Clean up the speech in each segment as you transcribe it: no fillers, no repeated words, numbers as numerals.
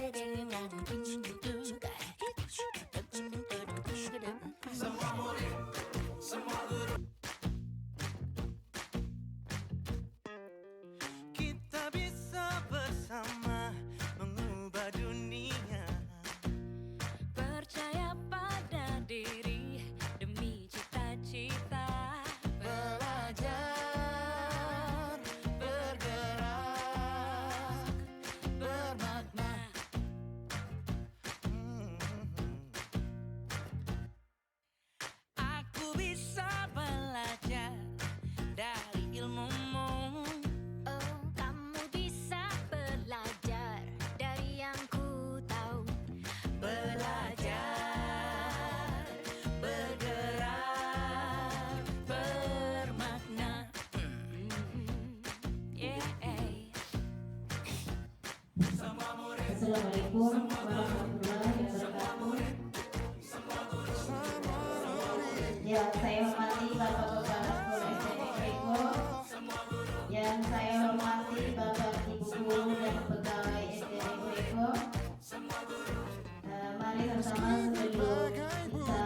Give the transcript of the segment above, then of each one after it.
Semua murid, semua guru. Kita bisa bersama mengubah dunia. Percaya pada diri demi cita-cita. Belajar, bergerak, bermakna. Aku bisa belajar dari ilmumu. Oh, kamu bisa belajar dari yang ku tahu. Belajar, bergerak, bermakna. Yeah. Semua murid, Assalamualaikum warahmatullahi wabarakatuh. Yang saya hormati Bapak Kepala Sekolah SMP Eko, yang saya hormati Bapak Ibu Guru dan pegawai SMP Eko. Mari bersama sebelum kita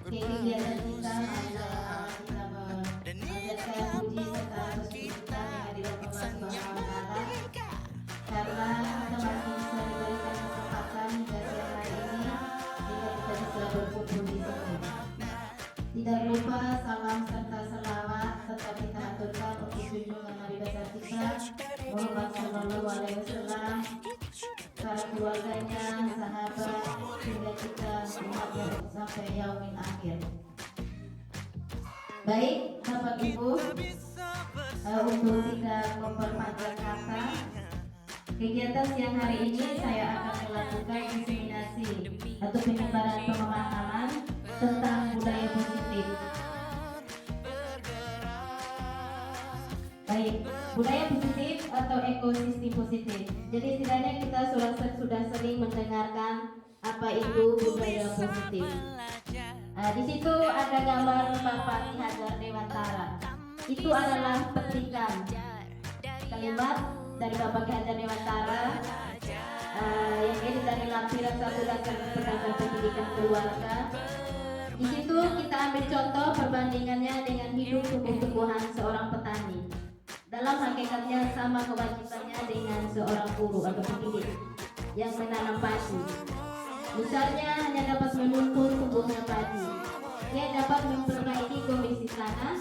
ke kegiatan kita, adalah kita mengajarkan puji serta syukur kita kehadirat Allah Subhanahu wa Ta'ala, karena kita masih bisa diberikan kesempatan hingga siang hari ini sehingga kita bisa berkumpul di sini. Tidak lupa salam serta selawat tetap kita aturkan untuk junjungan Nabi besar kita Muhammad Sallallahu Alaihi Wasallam, para keluarganya, sahabat, hingga kita umatnya sampai yaumil akhir. Baik, Bapak Ibu, untuk tidak memperpanjang kata, kegiatan siang hari ini saya akan melakukan diseminasi atau penyebaran pemahaman tentang budaya positif. Baik, budaya positif atau ekosistem positif. Jadi setidaknya kita sudah sering mendengarkan apa itu budaya positif. Di situ ada gambar Bapak Ki Hajar Dewantara. Itu adalah petikan kalimat dari Bapak Ki Hajar Dewantara yang edit dari lampiran 1 dasar pendidikan pendidikan keluarga. Di situ kita ambil contoh perbandingannya dengan hidup tumbuh-tumbuhan seorang petani. Dalam hakikatnya sama kewajibannya dengan seorang guru atau pendidik yang menanam padi. Misalnya hanya dapat menuntun tumbuhnya padi. Dia dapat memperbaiki kondisi tanah,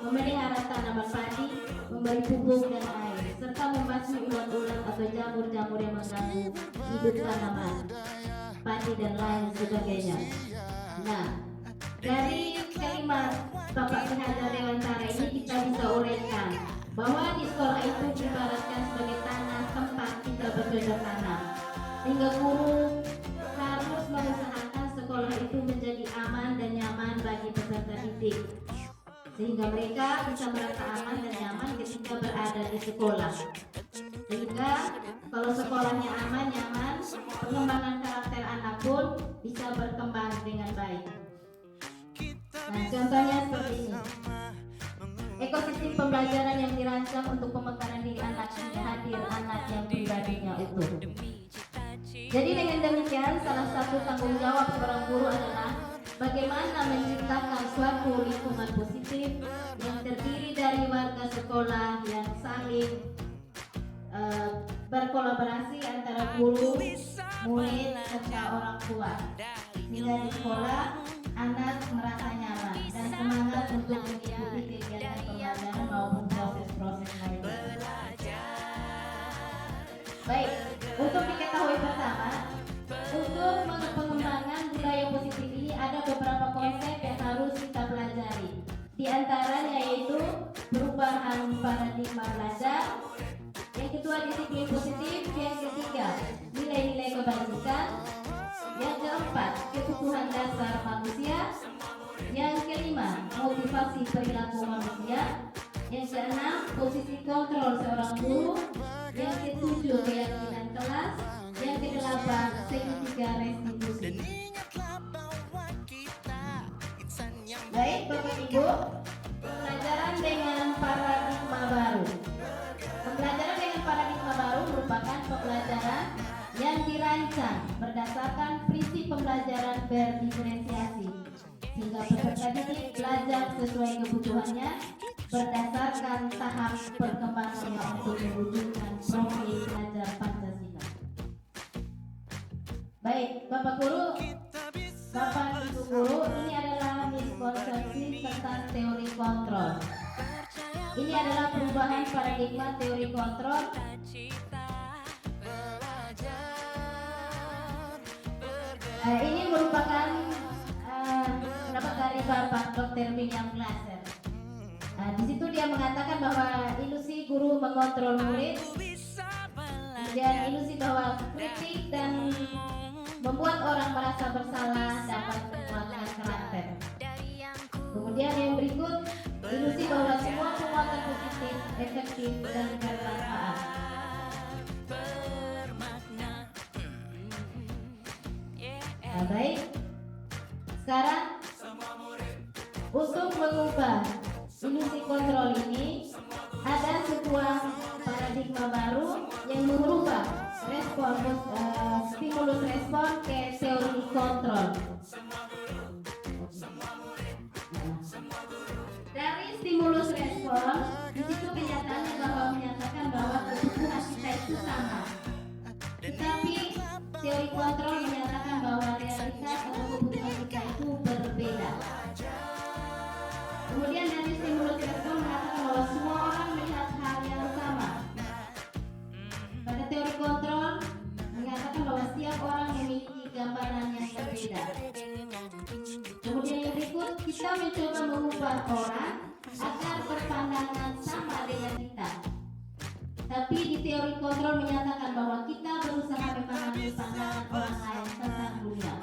memelihara tanaman padi, memberi pupuk dan air, serta membasmi ulat-ulat atau jamur-jamur yang mengganggu hidup tanaman, padi dan lain sebagainya. Nah, dari kalimat Bapak Ki Hajar Dewantara ini kita bisa uraikan bahwa di sekolah itu diibaratkan sebagai tanah tempat kita bercocok tanam, sehingga guru harus mengusahakan sekolah itu menjadi aman dan nyaman bagi peserta didik, sehingga mereka bisa merasa aman dan nyaman ketika berada di sekolah. Sehingga kalau sekolahnya aman, nyaman, pengembangan karakter anak pun bisa berkembang dengan baik. Nah, contohnya seperti ini. Ekosistem pembelajaran yang dirancang untuk pemekaran diri anak hingga hadir anak yang pribadinya utuh. Jadi dengan demikian, salah satu tanggung jawab seorang guru adalah bagaimana menciptakan suatu lingkungan positif yang terdiri dari warga sekolah yang saling berkolaborasi antara guru, murid, serta orang tua, sehingga di sekolah anak merasa nyaman dan semangat untuk mengikuti kegiatan pembelajaran maupun proses-proses lainnya. Baik, untuk diketahui pertama, untuk pengembangan budaya positif ini ada beberapa konsep yang harus kita pelajari. Di antaranya yaitu perubahan paradigma belajar, yang kedua disiplin positif, yang ketiga nilai-nilai kebajikan, yang keempat kebutuhan dasar manusia, yang kelima motivasi perilaku manusia, yang keenam posisi kontrol seorang guru, yang ketujuh keyakinan kelas, yang kedelapan segitiga restitusi. Baik Bapak Ibu, pembelajaran dengan paradigma baru. Pembelajaran dengan paradigma baru merupakan pembelajaran yang dirancang berdasarkan prinsip pembelajaran berdiferensiasi sehingga peserta didik belajar sesuai kebutuhannya berdasarkan tahap perkembangannya untuk mewujudkan profil pelajar Pancasila. Baik, Bapak Guru, Bapak Ibu Guru, ini adalah miskonsepsi tentang teori kontrol. Ini adalah perubahan paradigma teori kontrol ini merupakan dapat dari Bapak Dr. William Glasser. Di situ dia mengatakan bahwa ilusi guru mengontrol murid, kemudian ilusi bahwa kritik dan membuat orang merasa bersalah dapat menguatkan karakter. Kemudian yang berikut, ilusi bahwa semua penguatan positif, efektif dan bermanfaat. Baik, sekarang untuk mengubah ilusi kontrol ini ada sebuah paradigma baru yang merubah respon stimulus respon ke teori kontrol. Dari stimulus respon di situ kenyataannya bahwa menyatakan bahwa kebutuhan kita itu sama, tetapi teori kontrol menyatakan bahwa realitas atau kebutuhan kita itu berbeda. Kemudian dari stimulus respon mengatakan bahwa semua orang melihat hal yang sama. Pada teori kontrol mengatakan bahwa setiap orang memiliki gambaran yang berbeda. Kemudian yang berikut, kita mencoba mengubah orang agar berpandangan sama dengan kita. Tapi di teori kontrol menyatakan bahwa kita berusaha memahami pandangan orang lain tentang dunia.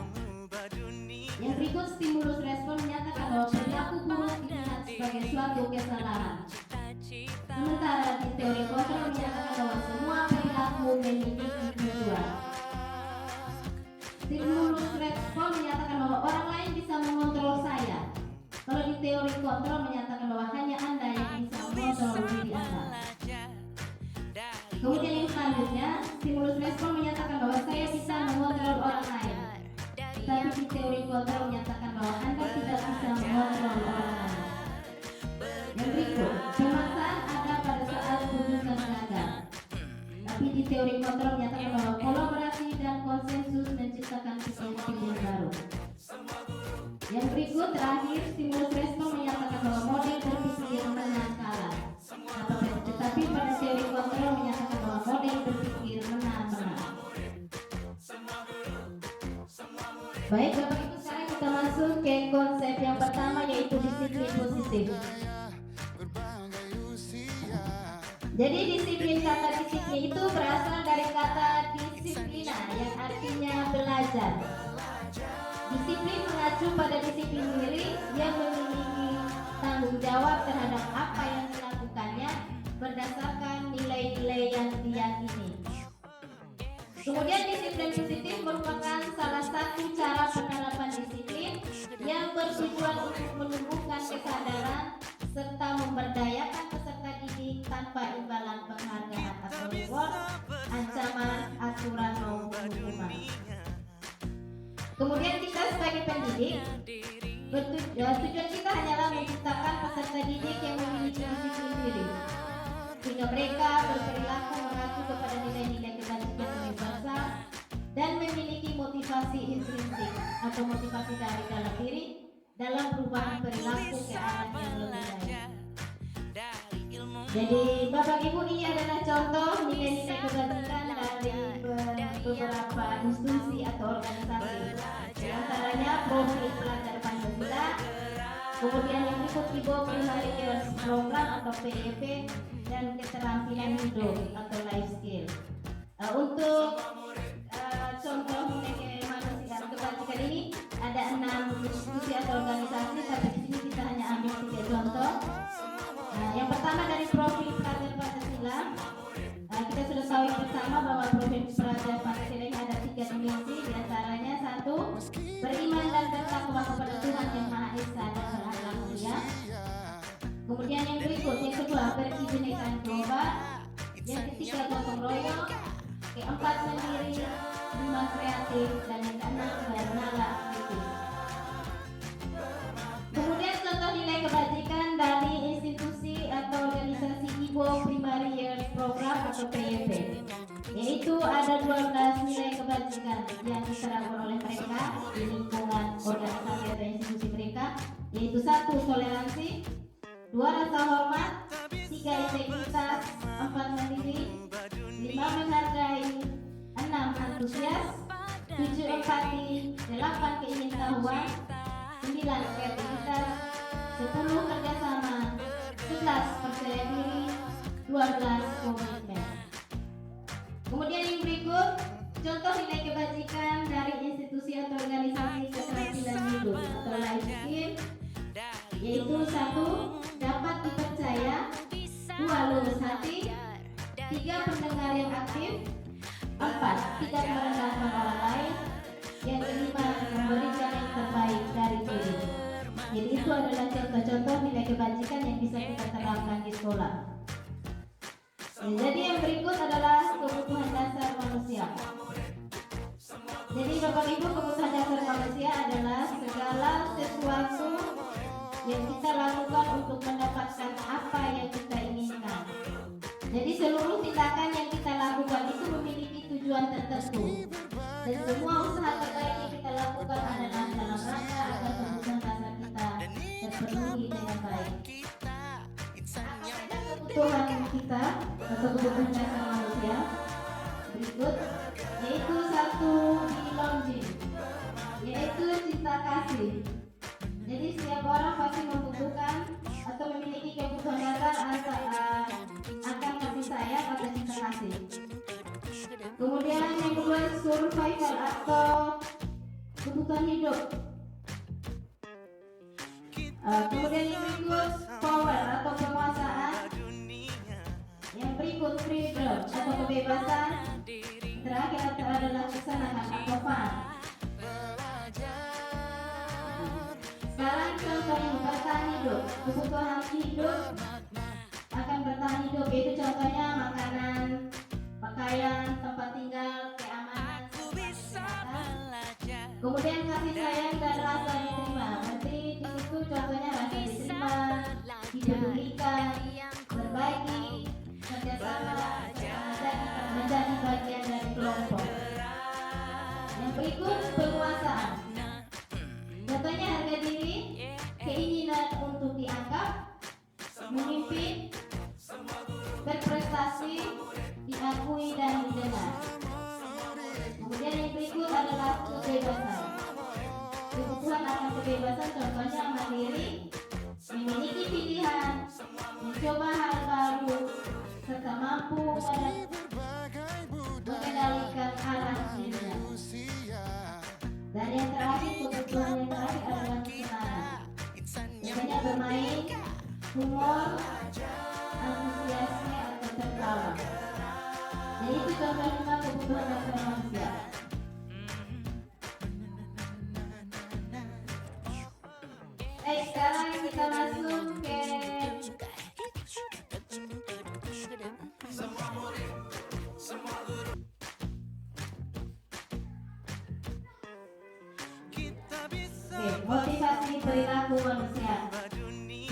Yang berikut, stimulus respon menyatakan bahwa perilaku buruk dilihat sebagai suatu kesalahan. Sementara di teori kontrol menyatakan bahwa semua perilaku memiliki tujuan. Stimulus respon menyatakan bahwa orang lain bisa mengontrol saya. Kalau di teori kontrol menyatakan bahwa hanya Anda yang bisa mengontrol diri Anda. Kemudian yang selanjutnya, stimulus respon menyatakan bahwa saya bisa mengontrol orang lain. Tapi di teori kontrol menyatakan bahwa Anda tidak bisa mengontrol orang lain. Yang berikut, pemaksaan ada pada saat wujudkan gagal. Tapi di teori kontrol menyatakan bahwa kolaborasi dan konsensus menciptakan pilihan baru. Yang berikut terakhir, stimulus respon menyatakan bahwa model berpikir menang kalah. Tetapi pada teori kontrol menyatakan bahwa model berpikir menang-menang. Baik Bapak Ibu, sekarang kita masuk ke konsep yang pertama yaitu disiplin positif. Jadi disiplin, kata disiplin itu berasal dari kata disiplina yang artinya belajar. Disiplin mengacu pada disiplin diri yang memiliki tanggung jawab terhadap apa yang dilakukannya berdasarkan nilai-nilai yang diyakini. Kemudian disiplin positif merupakan salah satu cara penerapan disiplin yang bertujuan untuk menumbuhkan kesadaran serta memberdayakan peserta didik tanpa imbalan penghargaan atau reward, ancaman, aturan maupun hukuman. Kemudian kita sebagai pendidik, tujuan kita hanyalah menciptakan peserta didik yang memiliki disiplin diri, sehingga mereka berperilaku mengacu kepada nilai-nilai kebajikan universal dan memiliki motivasi intrinsik atau motivasi dari dalam diri dalam perubahan perilaku ke arah yang lebih baik. Jadi Bapak Ibu, ini adalah contoh nilai-nilai kebajikan dari beberapa institusi atau organisasi. Di antaranya profil pelajar Pancasila, kemudian yang berikut Ibo Primary Leaders Program atau PEP, dan keterampilan hidup atau life skill. Untuk contoh nilai kemanusiaan kebajikan ini ada 6 institusi atau organisasi, tapi di sini kita hanya ambil 3 contoh. Yang pertama dari profil pelajar Pancasila, kita sudah tahu bersama bahwa profil pelajar Pancasila ini ada 3 dimensi, diantaranya 1, beriman dan bertakwa kepada Tuhan Yang Maha Esa dan berakhlak mulia. Kemudian yang berikut, yang kedua, berkebinekaan global. Yang ketiga, gotong royong. Keempat, mandiri. 5, kemampuan kreatif, dan yang keenam bernalar kritis. Kemudian contoh nilai kebajikan dari institusi atau organisasi Ibo Primary Year Program atau PYP, yaitu ada 12 nilai kebajikan yang diterapkan oleh mereka di lingkungan organisasi atau institusi mereka, yaitu 1. Toleransi, 2. Rasa hormat, 3. Integritas, 4. Mandiri, 5. Menghargai, 6. Antusias, 7. Empati, 8. Keingintahuan, 9. Kreativitas, 10. Kerjasama, 11. Percaya diri, 12. Komitmen. Kemudian yang berikut contoh nilai kebajikan dari institusi atau organisasi keterampilan hidup atau life skill, yaitu 1. Dapat dipercaya, 2. Lurus hati, 3. Pendengar yang aktif, 4. Tidak merendahkan orang lain, yang kelima memberikan yang terbaik dari diri. Jadi itu adalah contoh-contoh nilai kebajikan yang bisa kita terapkan di sekolah. Jadi yang berikut adalah kebutuhan dasar manusia. Jadi Bapak Ibu, kebutuhan dasar manusia adalah segala sesuatu yang kita lakukan untuk mendapatkan apa yang kita inginkan. Jadi seluruh tindakan yang kita lakukan itu memiliki tujuan tertentu, dan semua usaha terbaik yang kita lakukan adalah dalam rangka agar kebutuhan dasar kita terpenuhi dengan baik. Kebutuhan kita atau kebutuhan dasar manusia berikut, yaitu 1. Belonging, yaitu cinta kasih. Jadi setiap orang pasti membutuhkan atau memiliki kebutuhan dasar akan kasih sayang atau cinta kasih. Kemudian yang kedua, survival atau kebutuhan hidup. Kemudian yang berikut, power atau penguasaan. Yang berikut, freedom atau kebebasan. Terakhir adalah kesenangan atau fun. Sekarang contoh yang bertahan hidup. Kebutuhan hidup akan bertahan hidup, yaitu contohnya makanan, pakaian, tempat tinggal, keamanan, kesehatan. Kemudian kasih sayang dan rasa diterima. Berarti di situ contohnya rasa diterima, dipedulikan, berbagi, kerjasama, menjadi bagian dari kelompok. Yang berikut, penguasaan. Contohnya harga diri, keinginan untuk dianggap, memimpin, berprestasi, diakui dan didengar. Kemudian yang berikut adalah kebebasan. Kebutuhan akan kebebasan contohnya mandiri, memiliki pilihan, mencoba hal baru, serta mampu mengendalikan arah dirinya. Dan yang terakhir, kebutuhan yang terakhir adalah kesenangan. Misalnya bermain, humor, antusiasme atau tertawa. Jadi itu contoh 5 kebutuhan dasar manusia. Sekarang kita masuk ke motivasi perilaku manusia.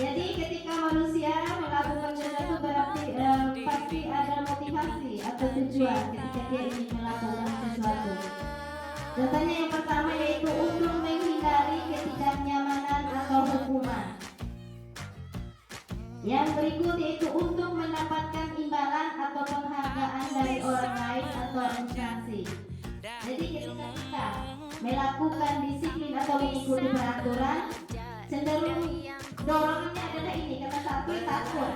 Jadi ketika manusia melakukan sesuatu berarti pasti ada motivasi atau tujuan ketika dia ingin melakukan sesuatu. Contohnya yang pertama yaitu untuk menghindari ketidaknyamanan atau hukuman. Yang berikut yaitu untuk mendapatkan imbalan atau penghargaan dari orang lain atau instansi. Jadi ketika kita melakukan disiplin atau mengikuti peraturan, cenderung dorongannya adalah ini, karena satu takut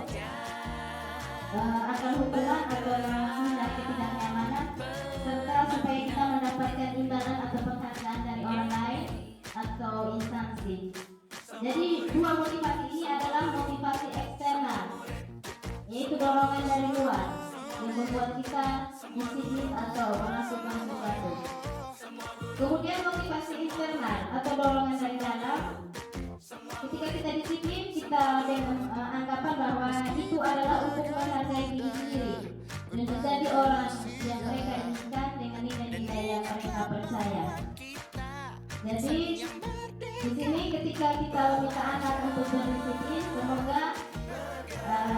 akan hukuman atau menghindari ketidaknyamanan, serta supaya kita mendapatkan imbalan atau penghargaan dari orang lain atau instansi. Jadi dua motivasi ini adalah motivasi eksternal, yaitu dorongan dari luar yang membuat kita disiplin atau melakukan sesuatu. Kemudian motivasi internal atau dorongan dari dalam. Ketika kita disiplin, kita dengan anggapan bahwa itu adalah untuk menghargai diri sendiri dan menjadi orang yang mereka inginkan dengan nilai-nilai yang mereka ketika kita minta anak untuk berdisiplin, semoga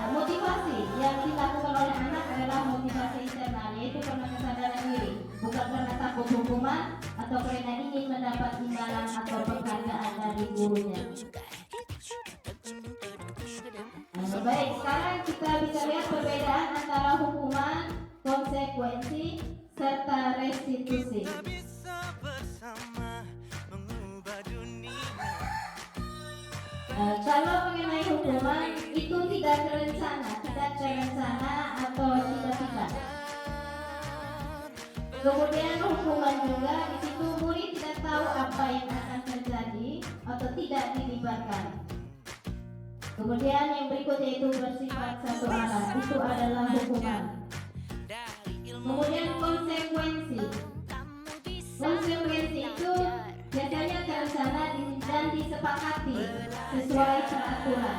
motivasi yang dilakukan oleh anak adalah motivasi internal, yaitu karena kesadaran diri, bukan karena takut hukuman atau karena ingin mendapat imbalan atau penghargaan dari gurunya. Baik, sekarang kita bisa lihat perbedaan antara hukuman, konsekuensi, serta restitusi. Kalau mengenai hukuman itu tidak terencana atau tiba-tiba. Kemudian hukuman juga di situ murid tidak tahu apa yang akan terjadi atau tidak dilibatkan. Kemudian yang berikutnya itu bersifat satu arah, itu adalah hukuman. Kemudian konsekuensi. Konsekuensi itu biasanya terencana dan disepakati sesuai peraturan.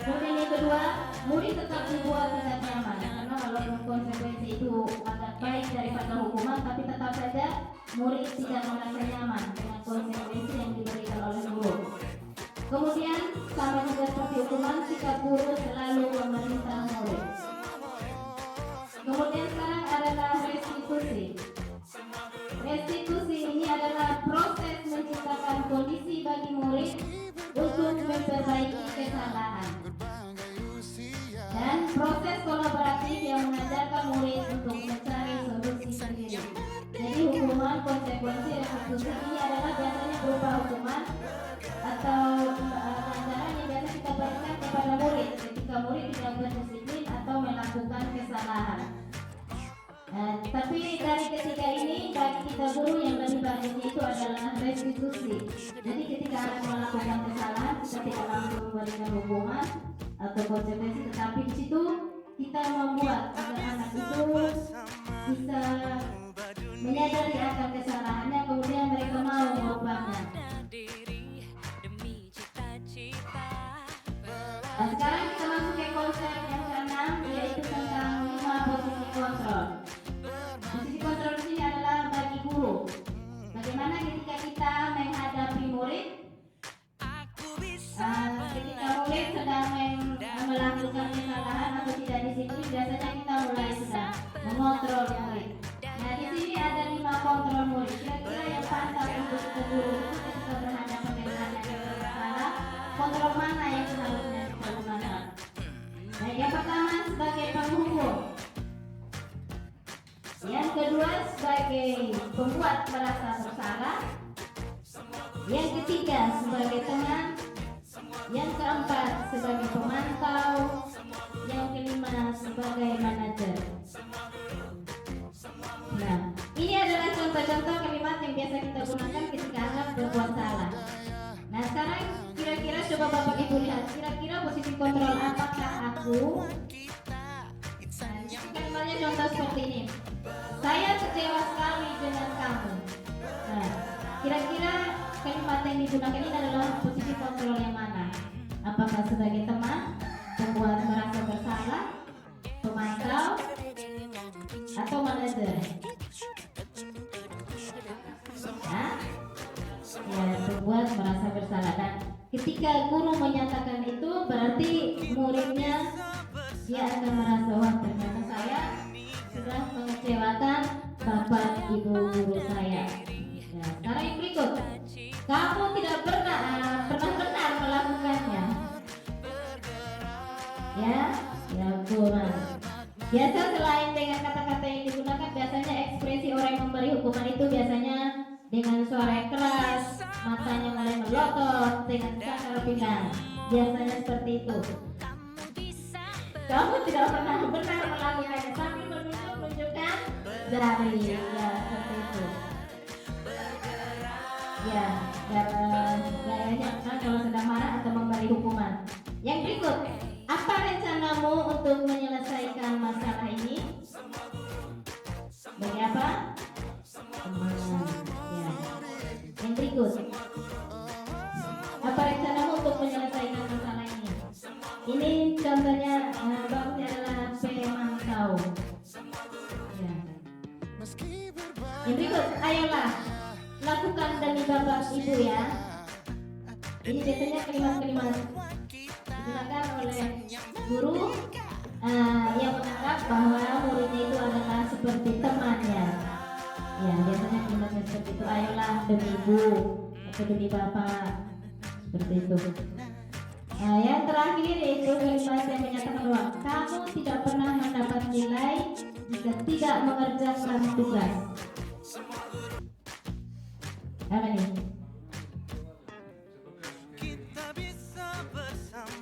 Kemudian yang kedua, murid tetap dibuat tidak nyaman, karena walaupun konsekuensi itu agak baik daripada hukuman, tapi tetap saja murid tidak merasa nyaman dengan konsekuensi yang diberikan oleh guru. Kemudian sama juga seperti hukuman, sikap guru selalu memerintah murid. Kemudian sekarang adalah restitusi. Restitusi ini adalah proses menciptakan kondisi bagi murid untuk memperbaiki kesalahan dan proses kolaboratif yang mengajarkan murid untuk mencari solusi sendiri. Jadi hukuman, konsekuensi, restitusi ini adalah biasanya berupa hukuman atau pelajaran yang biasa kita berikan kepada murid ketika murid tidak berdisiplin atau melakukan kesalahan. Tapi dari ketiga ini bagi kita guru yang lebih bagus itu adalah restitusi. Jadi ketika anak melakukan kesalahan, kita tidak langsung memberikan hukuman atau konsekuensi, tetapi di situ kita membuat agar anak itu bisa menyadari akan kesalahannya, kemudian mereka mau mengubahnya. Nah, sekarang kita masuk ke konsep yang keenam, yaitu tentang 5 posisi kontrol. Posisi kontrol di sini adalah bagi guru. Bagaimana ketika kita menghadapi murid, ketika murid sedang melakukan kesalahan atau tidak disiplin, biasanya kita mulai sudah mengontrol murid. Nah, di sini ada 5 kontrol murid. Kira-kira yang pantas untuk kita guru itu ketika berhadapan dengan anak yang bersalah, kontrol mana yang seharusnya kita gunakan? Nah, yang pertama sebagai penghukum. Yang kedua sebagai pembuat merasa bersalah. Yang ketiga sebagai teman. Yang keempat sebagai pemantau. Yang kelima sebagai manajer. Nah, ini adalah contoh-contoh kalimat yang biasa kita gunakan ketika anak berbuat salah. Nah, sekarang kira-kira coba Bapak Ibu lihat, kira-kira posisi kontrol apakah aku? Nah, kalimatnya contoh seperti ini. Saya kecewa sekali dengan kamu. Nah, kira-kira kalimat yang digunakan ini adalah posisi kontrol yang mana? Apakah sebagai teman, pembuat merasa bersalah, pemantau, atau manajer? Nah, ya, pembuat merasa bersalah. Dan ketika guru menyatakan itu, berarti muridnya dia akan merasa, wah ternyata saya sudah mengecewakan bapak ibu guru saya. Ya, sekarang yang berikut, kamu tidak pernah benar melakukannya. Ya kurang. Biasa selain dengan kata-kata yang digunakan, biasanya ekspresi orang yang memberi hukuman itu biasanya dengan suara yang keras, matanya mulai melotot, dengan cakar pinggang. Biasanya seperti itu. Kamu tidak pernah benar melakukannya, sambil menunjukkan jari, ya seperti itu. Ya, gayanya kan kalau sedang marah atau memberi hukuman. Yang berikut, apa rencanamu untuk menyelesaikan masalah ini? Bagi apa? Ya. Yang berikut, apa rencanamu untuk menyelesaikan masalah ini? Ini contohnya bagusnya adalah pemantau. Ya. Yang berikut, ayolah lakukan demi bapak ibu ya. Ini biasanya kalimat-kalimat digunakan oleh guru yang menganggap bahwa muridnya itu adalah seperti temannya. Ya, biasanya kalimatnya seperti itu. Ayolah demi ibu atau demi bapak, seperti itu. Yang terakhir yaitu kalimat yang menyatakan bahwa kamu tidak pernah mendapat nilai jika tidak mengerjakan tugas. Apa nih?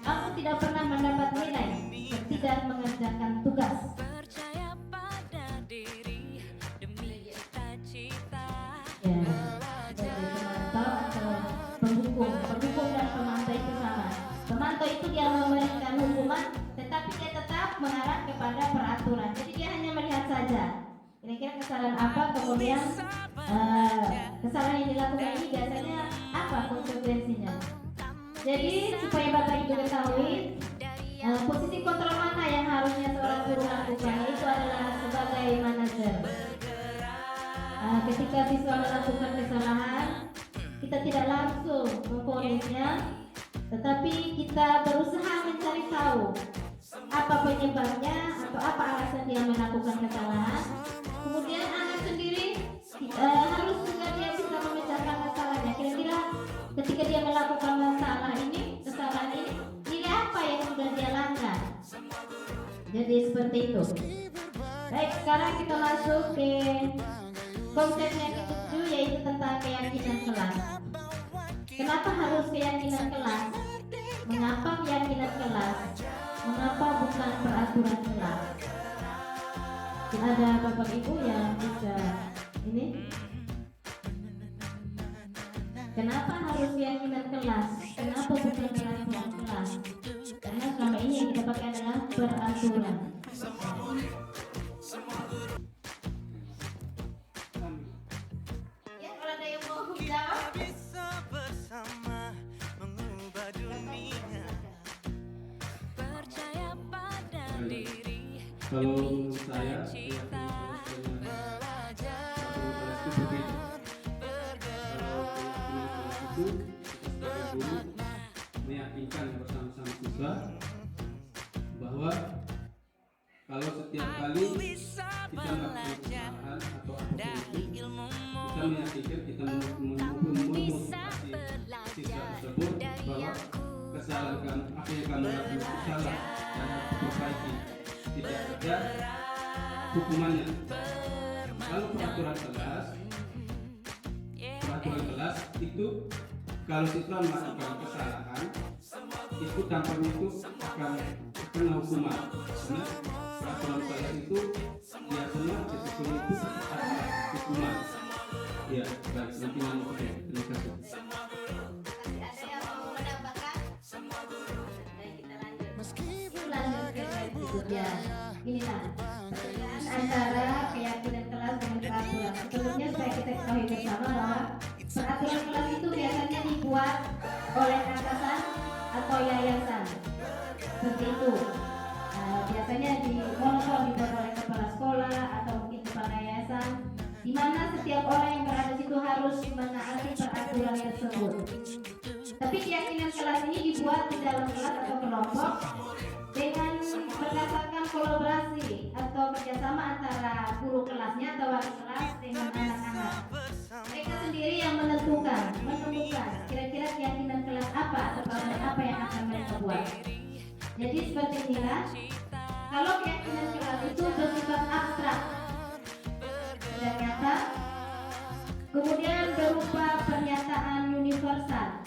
Kamu tidak pernah mendapat nilai jika tidak mengerjakan tugas. Percaya pada diri demi cita-cita. Ya, jadi pemantau atau penghukum dan pemantau itu sama. Pemantau itu dia memberikan hukuman, tetapi dia tetap mengarah kepada peraturan. Jadi dia hanya melihat saja. Kira-kira kesalahan apa, kemudian kesalahan yang dilakukan ini biasanya apa konsekuensinya. Jadi supaya Bapak Ibu ketahui, posisi kontrol mana yang harusnya seorang guru lakukan, itu adalah sebagai manajer. Ketika siswa melakukan kesalahan, kita tidak langsung memvonisnya, tetapi kita berusaha mencari tahu apa penyebabnya atau apa alasan dia melakukan kesalahan. Kemudian anak sendiri harus juga dia bisa memecahkan masalahnya. Kira-kira ketika dia melakukan kesalahan ini, nilai apa yang sudah dia langgar. Jadi seperti itu. Baik, sekarang kita masuk ke konsep yang ketujuh, yaitu tentang keyakinan kelas. Kenapa harus keyakinan kelas? Mengapa keyakinan kelas? Mengapa bukan peraturan kelas? Ada Bapak Ibu yang bisa ini? Kenapa harus keyakinan kelas? Kenapa bukan peraturan kelas? Karena selama ini yang kita pakai adalah peraturan. Ya, kalau ada yang mau jawab. Percaya pada diri Kalau demi saya cita-cita. itu sebagai guru meyakinkan bersama-sama siswa bahwa kalau setiap kali kita melakukan kesalahan atau apapun itu, kita meyakinkan kita memotivasi siswa tersebut bahwa kesalahan kamu, apa yang kamu lakukan itu salah dan harus diperbaiki, tidak ada hukumannya. Kalau peraturan kelas itu kalau siswa melakukan kesalahan itu tampaknya itu akan kena hukuman. Karena peraturan kelas itu biasanya disusun itu ada hukuman. Ya, baik, nanti mau terima kasih. Ada yang mau menambahkan? Baik, kita lanjut. Lanjut ke berikutnya. Inilah perbedaan antara keyakinan kelas dengan peraturan. Sebelumnya supaya kita ketahui bersama bahwa peraturan kelas itu biasanya dibuat oleh atasan atau yayasan. Seperti itu. Biasanya dibuat oleh kepala sekolah atau mungkin kepala yayasan, di mana setiap orang yang berada di situ harus menaati peraturan tersebut. Tapi keyakinan kelas ini dibuat di dalam kelas atau kelompok dengan berdasarkan kolaborasi atau kerjasama antara guru kelasnya atau wali kelas dengan anak-anak. Mereka sendiri yang menemukan kira-kira keyakinan kelas apa atau kelas apa yang akan mereka buat. Jadi seperti inilah, kalau keyakinan kelas itu bersifat abstrak dan nyata, kemudian berupa pernyataan universal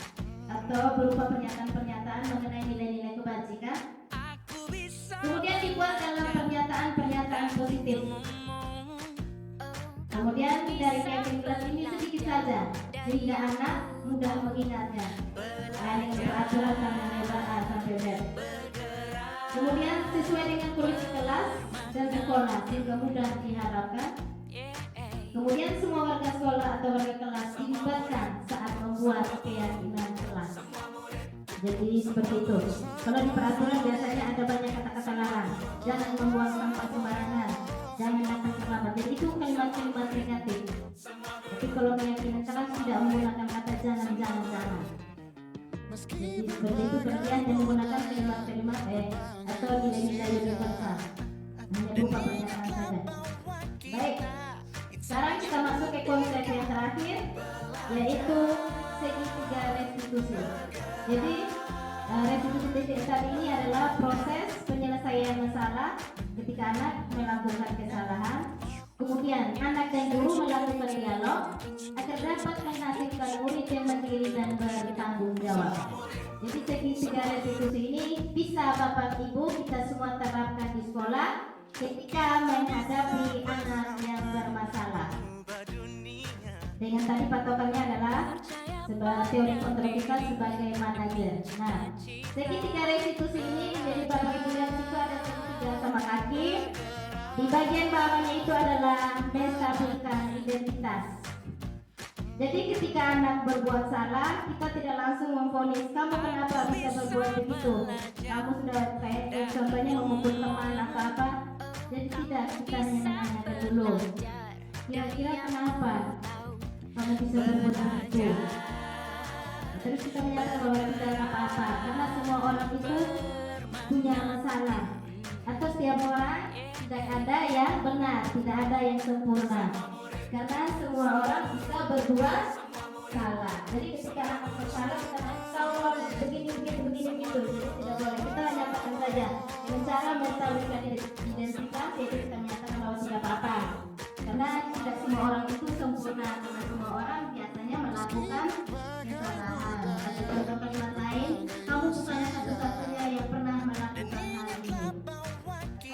atau berupa pernyataan-pernyataan mengenai nilai-nilai kebajikan, kemudian dibuat dalam pernyataan-pernyataan positif. Kemudian dari keyakinan kelas ini sedikit saja sehingga anak mudah mengingatnya. Dengan peraturan tangan lebar A sampai Z. Kemudian sesuai dengan kondisi kelas dan sekolah sehingga mudah diharapkan. Kemudian semua warga sekolah atau warga kelas dilibatkan saat membuat keyakinan kelas. Jadi seperti itu. Kalau di peraturan biasanya ada banyak kata-kata larang. Jangan membuang sampah sembarangan. Jangan datang terlambat. Jadi itu kalimat-kalimat negatif. Tapi kalau keyakinan kelas tidak menggunakan kata jangan. Jadi seperti itu pengertian yang menggunakan kalimat-kalimat atau nilai-nilai universal. Hanya berupa pernyataan saja. Baik, sekarang kita masuk ke konsep yang terakhir, yaitu segitiga restitusi. Jadi restitusi tadi ini adalah proses penyelesaian masalah ketika anak melakukan kesalahan. Kemudian anak dan guru melakukan dialog agar dapat menghasilkan murid yang mandiri dan bertanggung jawab. Jadi segitiga restitusi ini bisa Bapak Ibu kita semua terapkan di sekolah ketika menghadapi anak yang bermasalah. Dengan tadi patokannya adalah sebuah teori kontroversial sebagai manajer. Nah, segitiga restitusi ini menjadi Bapak Ibu yang itu ada segitiga sama kaki. Di bagian bawahnya itu adalah menstabilkan identitas. Jadi ketika anak berbuat salah, kita tidak langsung memvonis kamu kenapa bisa berbuat begitu. Kamu sudah kayak contohnya memukul teman atau apa. Jadi tidak, kita hanya menanyakan dulu. Kira-kira kenapa kamu bisa berbuat begitu? Terus kita menyatakan bahwa tidak apa-apa, karena semua orang itu punya masalah. Atau setiap orang tidak ada yang benar, tidak ada yang sempurna. Karena semua orang bisa berbuat salah. Jadi ketika anak bersalah kita tahu begini. Jadi tidak boleh, kita nyatakan saja dengan cara menstabilkan identitas, yaitu kita menyatakan bahwa tidak apa-apa. Karena tidak semua orang itu sempurna, karena semua orang biasanya melakukan kesalahan. Ada contoh kalimat lain, kamu bukannya satu-satunya yang pernah melakukan hal ini.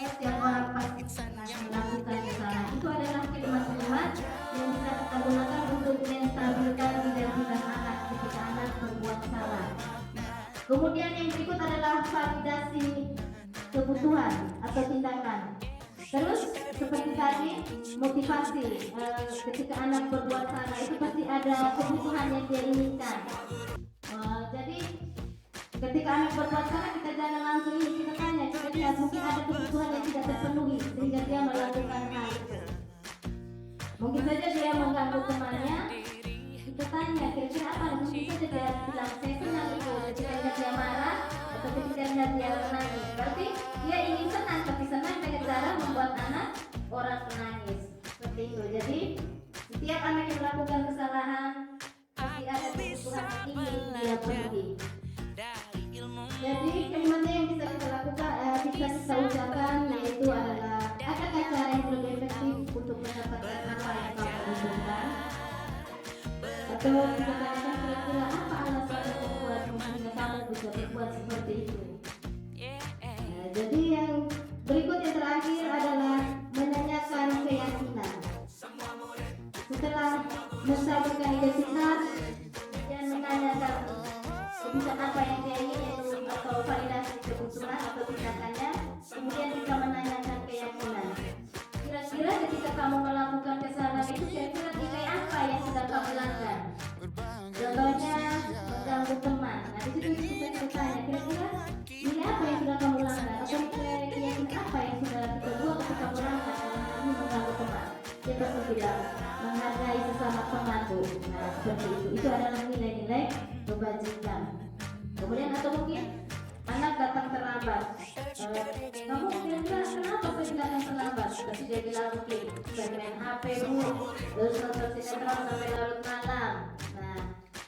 Setiap orang pasti pernah melakukan kesalahan. Itu adalah kalimat-kalimat yang bisa kita gunakan untuk menstabilkan identitas anak ketika anak berbuat salah. Kemudian yang berikut adalah validasi kebutuhan atau tindakan. Terus seperti tadi motivasi, ketika anak berbuat salah itu pasti ada kebutuhan yang dia inginkan. Jadi ketika anak berbuat salah kita jangan langsung ini, kita tanya, kita lihat mungkin ada kebutuhan yang tidak terpenuhi sehingga dia melakukan hal itu. Mungkin saja dia mengganggu temannya, kita tanya kira-kira apa, mungkin saja dia bilang saya senang itu ketika dia marah atau ketika dia menangis. Berarti dia ingin senang, tapi senang dengan cara membuat anak orang menangis. Seperti itu. Jadi setiap anak yang melakukan kesalahan pasti ada kebutuhan yang ingin dia penuhi. Jadi kalimatnya yang bisa kita lakukan, bisa kita ucapkan, yaitu adalah adakah cara yang lebih efektif untuk mendapatkan apa yang kamu butuhkan? Atau kita tanyakan kira-kira apa alasan yang membuatmu sehingga kamu bisa berbuat seperti itu? Jadi yang berikut yang terakhir adalah menanyakan keyakinan. Setelah menstabilkan identitas dan menanyakan kebutuhan apa yang dia ingin atau validasi kebutuhan atau tindakannya, kemudian kita menanyakan keyakinan. Kira-kira ketika kamu melakukan kesalahan itu kira-kira nilai apa yang sudah kamu langgar? Contohnya mengganggu teman. Nah di situ kita tanya kira-kira nilai apa yang sudah kamu langgar atau keyakinan apa yang sudah kita buat ketika kamu langgar dalam hal ini mengganggu teman. Kita pasti bilang menghargai sesama temanku. Nah seperti itu. Itu adalah nilai-nilai kebajikan. Kemudian atau mungkin anak datang terlambat. Kamu kira-kira kenapa saya datang terlambat? Terus dia bilang mungkin saya main HP dulu, terus nonton sinetron sampai larut malam. Nah,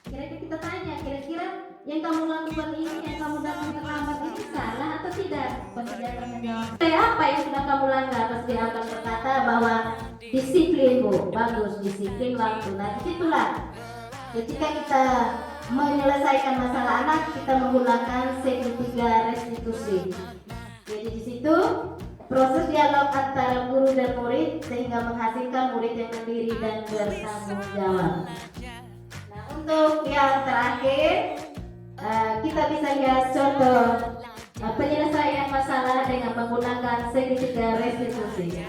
kira-kira kita tanya, kira-kira yang kamu lakukan ini, yang kamu datang terlambat ini salah atau tidak? Pasti dia akan menjawab, apa yang sudah kamu langgar? Pasti dia akan berkata bahwa disiplin bu, bagus, disiplin waktu. Nah disitulah ketika kita menyelesaikan masalah anak, kita menggunakan segitiga restitusi. Jadi di situ proses dialog antara guru dan murid sehingga menghasilkan murid yang mandiri dan bertanggung jawab. Nah untuk yang terakhir kita bisa lihat contoh penyelesaian masalah dengan menggunakan segitiga restitusi.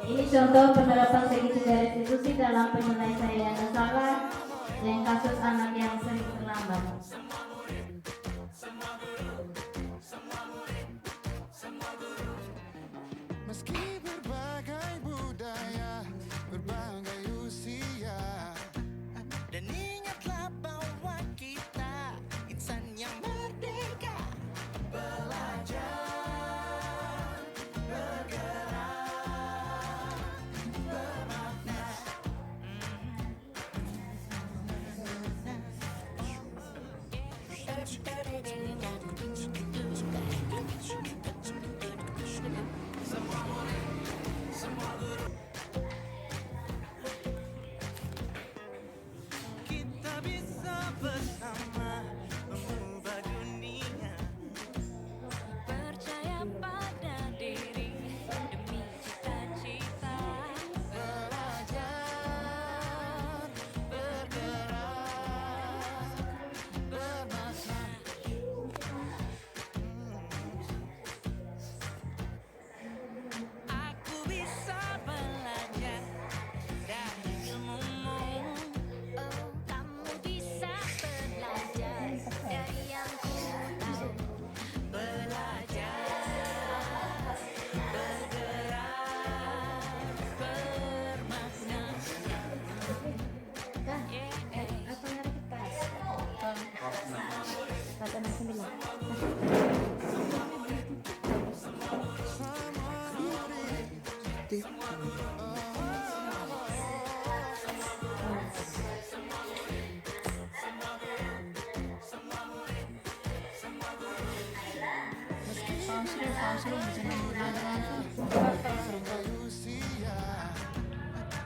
Ini contoh penerapan segitiga restitusi dalam penyelesaian masalah dan kasus anak yang sering terlambat. Meski berbagai budaya, berbagai usia, Dan ingatlah bahwa kita insan yang merdeka. Belajar, bergerak, bermakna. Kita bisa bersama mengubah dunia. Percaya pada diri demi cita-cita. Belajar, bergerak, bermakna. Aku bisa belajar dari ilmumu. Oh, kamu bisa belajar dari yang ku tahu. Belajar, bergerak, bermakna.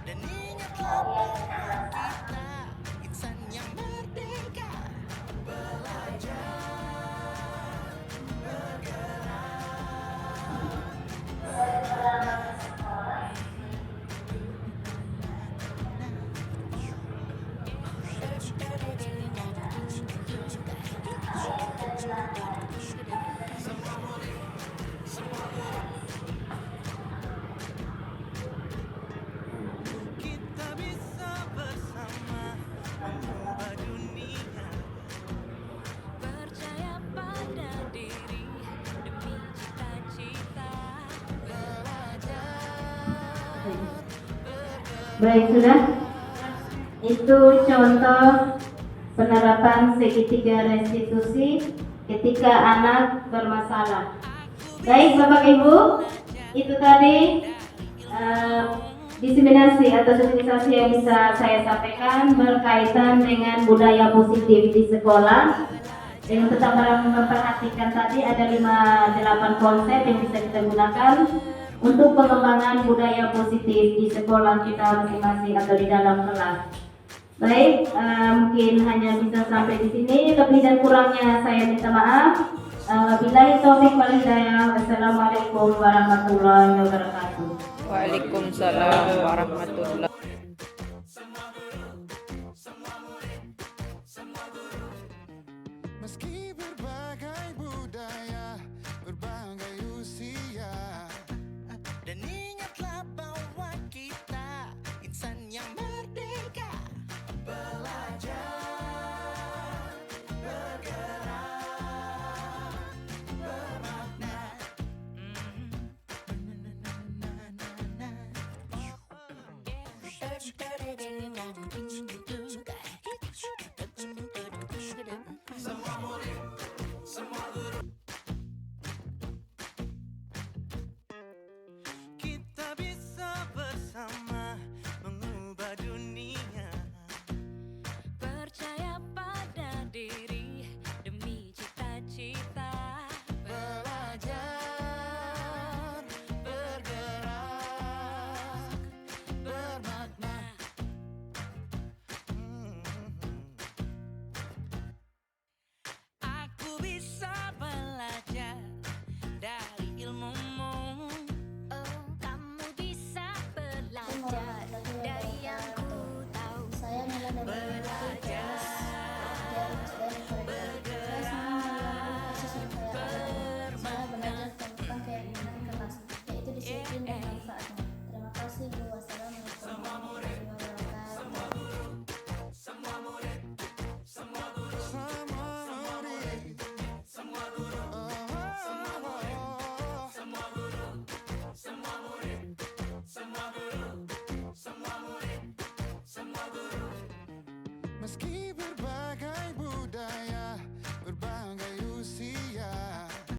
Dan ingatlah bahwa kita insan yang merdeka. Belajar, kita bisa bersama mengubah dunia. Percaya pada diri demi cita-cita. Baik, sudah. Itu contoh penerapan segitiga restitusi ketika anak bermasalah. Baik, Bapak Ibu, itu tadi diseminasi atau sosialisasi yang bisa saya sampaikan berkaitan dengan budaya positif di sekolah. Dengan tetap memperhatikan tadi ada 5-8 konsep yang bisa kita gunakan untuk pengembangan budaya positif di sekolah kita masing-masing atau di dalam kelas. Baik, mungkin hanya bisa sampai di sini. Lebih dan kurangnya saya minta maaf. Wabillahi taufiq wal hidayah. Wassalamualaikum warahmatullahi wabarakatuh. Waalaikumsalam warahmatullahi